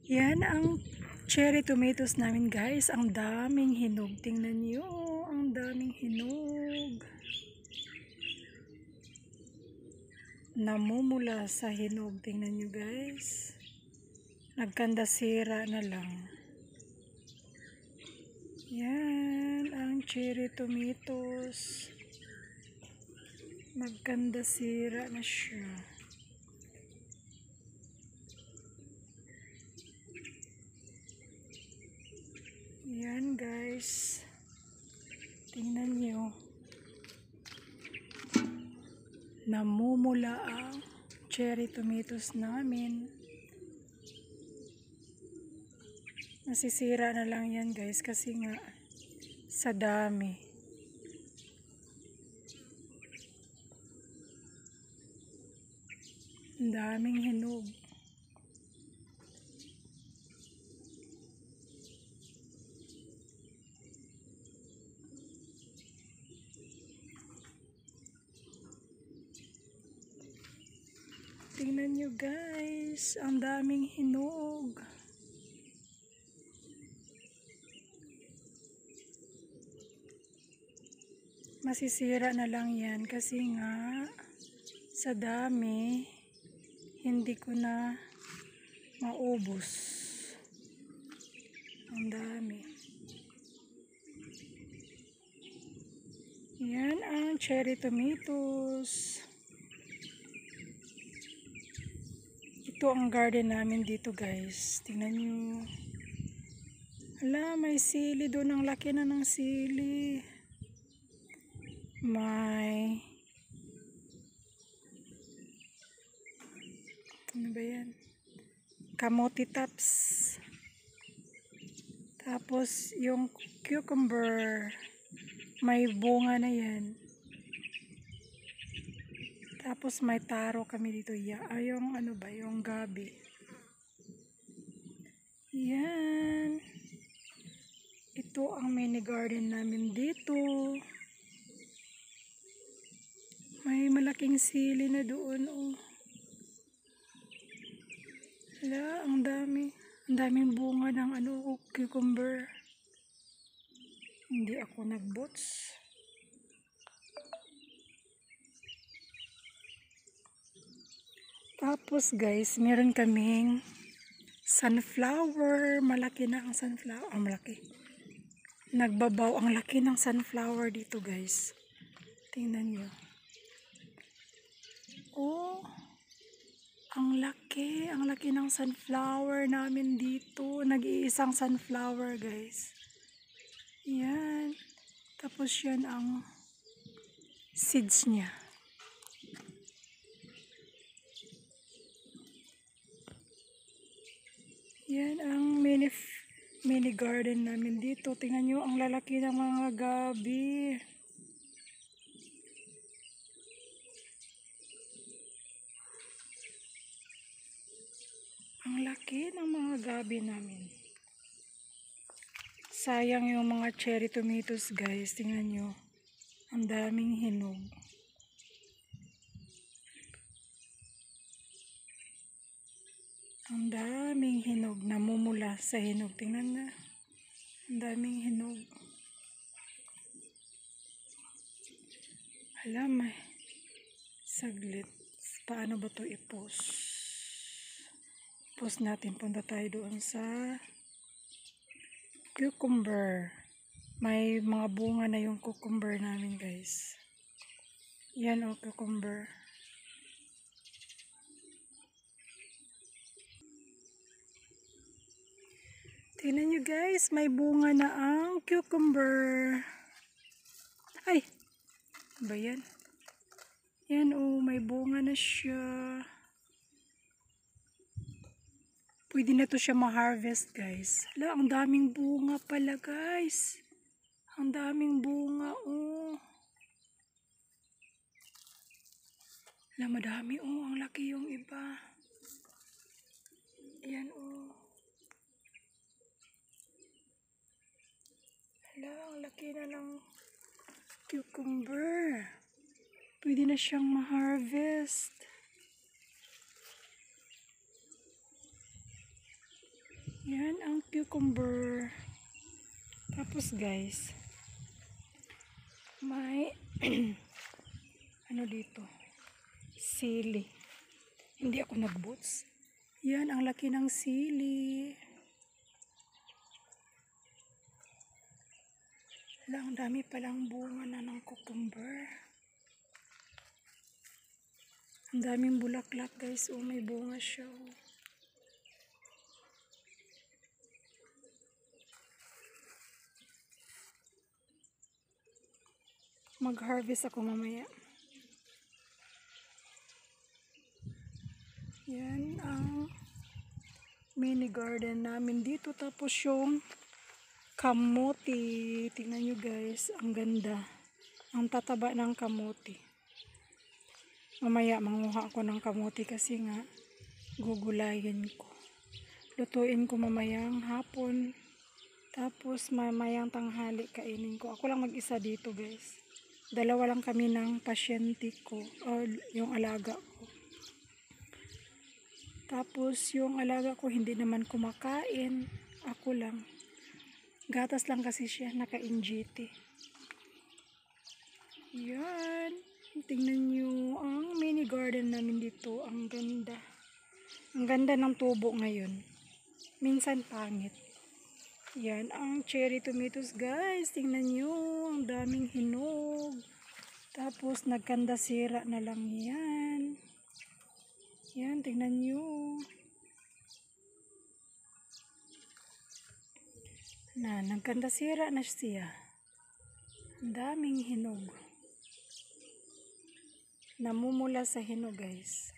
Yan ang cherry tomatoes namin guys. Ang daming hinog. Tingnan nyo. Ang daming hinog. Namumula sa hinog. Tingnan nyo guys. Nagkandasira na lang. Yan ang cherry tomatoes. Nagkandasira na siya. Yan guys. Tingnan nyo. Namumula ang cherry tomatoes namin. Nasisira na lang yan guys kasi nga sa dami. Ang daming hinog. Tingnan nyo guys, ang daming hinog. Masisira na lang yan kasi nga sa dami hindi ko na maubos. Ang dami. Yan ang cherry tomatoes. Ito ang garden namin dito guys. Tingnan nyo. Hala, may sili doon. Ang laki na ng sili. May... ano ba yan? Kamote tops. Tapos yung cucumber. May bunga na yan. Tapos may taro kami dito. Yung ano ba? Yung gabi. Yan. Ito ang mini garden namin dito. May malaking sili na doon. Oh. Hala, ang dami. Ang daming bunga ng cucumber. Hindi ako nagbots. Tapos guys, meron kaming sunflower. Malaki na ang sunflower. Malaki. Nagbabaw. Ang laki ng sunflower dito guys. Tingnan nyo. Oh. Ang laki. Ang laki ng sunflower namin dito. Nag-iisang sunflower guys. Yan. Tapos yan ang seeds niya. Yan ang mini garden namin dito. Tingnan nyo ang lalaki ng mga gabi. Ang laki ng mga gabi namin. Sayang yung mga cherry tomatoes guys. Tingnan nyo. Ang daming hinog. Ang daming hinog. Namumula sa hinog. Tingnan na. Ang daming hinog. Alam eh. Saglit. Paano ba to i-post? Post natin. Punta tayo doon sa cucumber. May mga bunga na yung cucumber namin guys. Yan o, cucumber. Tingnan nyo guys, may bunga na ang cucumber. Ay! Ba yan? Yan o, may bunga na siya. Pwede na to siya ma-harvest guys. Hala, ang daming bunga pala guys. Ang daming bunga oh. Hala, madami oh. Ang laki yung iba. Yan oh. Hala, ang laki na ng cucumber. Pwede na siyang ma-harvest. Yan ang cucumber. Tapos guys, may ano dito? Sili. Hindi ako nag-boots. Yan ang laki ng sili. Wala, ang dami palang bunga na ng cucumber. Ang daming bulaklak guys. Oh, may bunga siya. Oh. Mag-harvest ako mamaya. Yan ang mini garden namin dito. Tapos yung kamote. Tingnan nyo guys. Ang ganda. Ang tataba ng kamote. Mamaya manguha ako ng kamote kasi nga gugulayin ko. Lutuin ko mamayang hapon. Tapos mamayang tanghali kainin ko. Ako lang mag-isa dito guys. Dalawa lang kami ng pasyente ko. O yung alaga ko. Tapos yung alaga ko hindi naman kumakain. Ako lang. Gatas lang kasi siya. Naka-NGT. Yan. Tingnan nyo ang mini garden namin dito. Ang ganda. Ang ganda ng tubo ngayon. Minsan pangit. Yan ang cherry tomatoes guys. Tingnan nyo. Ang daming hinog. Tapos nagkanda sira na lang yan. Yan. Tingnan nyo. Nagkanda sira na siya. Ang daming hinog. Namumula sa hinog guys.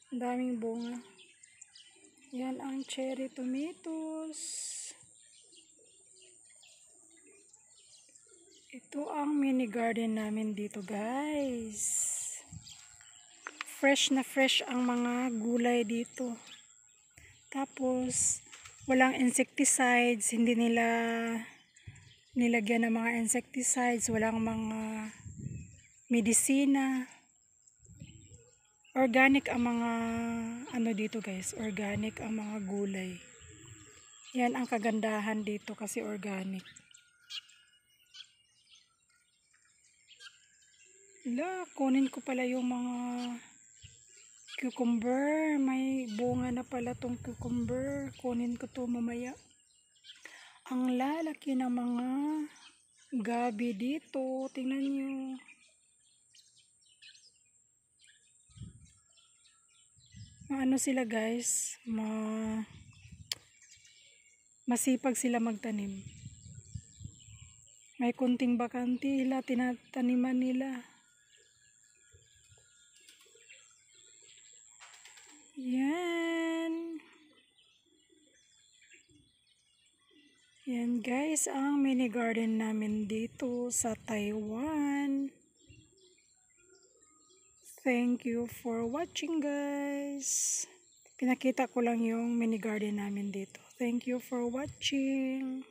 Ang daming bunga. Yan ang cherry tomatoes. Ito ang mini garden namin dito guys. Fresh na fresh ang mga gulay dito. Tapos walang insecticides. Hindi nila nilagyan ng mga insecticides. Walang mga medisina. Organic ang mga ano dito guys. Organic ang mga gulay. Yan ang kagandahan dito kasi organic. Kunin ko pala yung mga cucumber. May bunga na pala tong cucumber. Kunin ko to mamaya. Ang lalaki ng mga gabi dito. Tingnan nyo. Ano sila guys. Masipag sila magtanim. May kunting bakante. Tinataniman nila. Yan. Yan guys, ang mini garden namin dito sa Taiwan. Thank you for watching guys. Pinakita ko lang yung mini garden namin dito. Thank you for watching.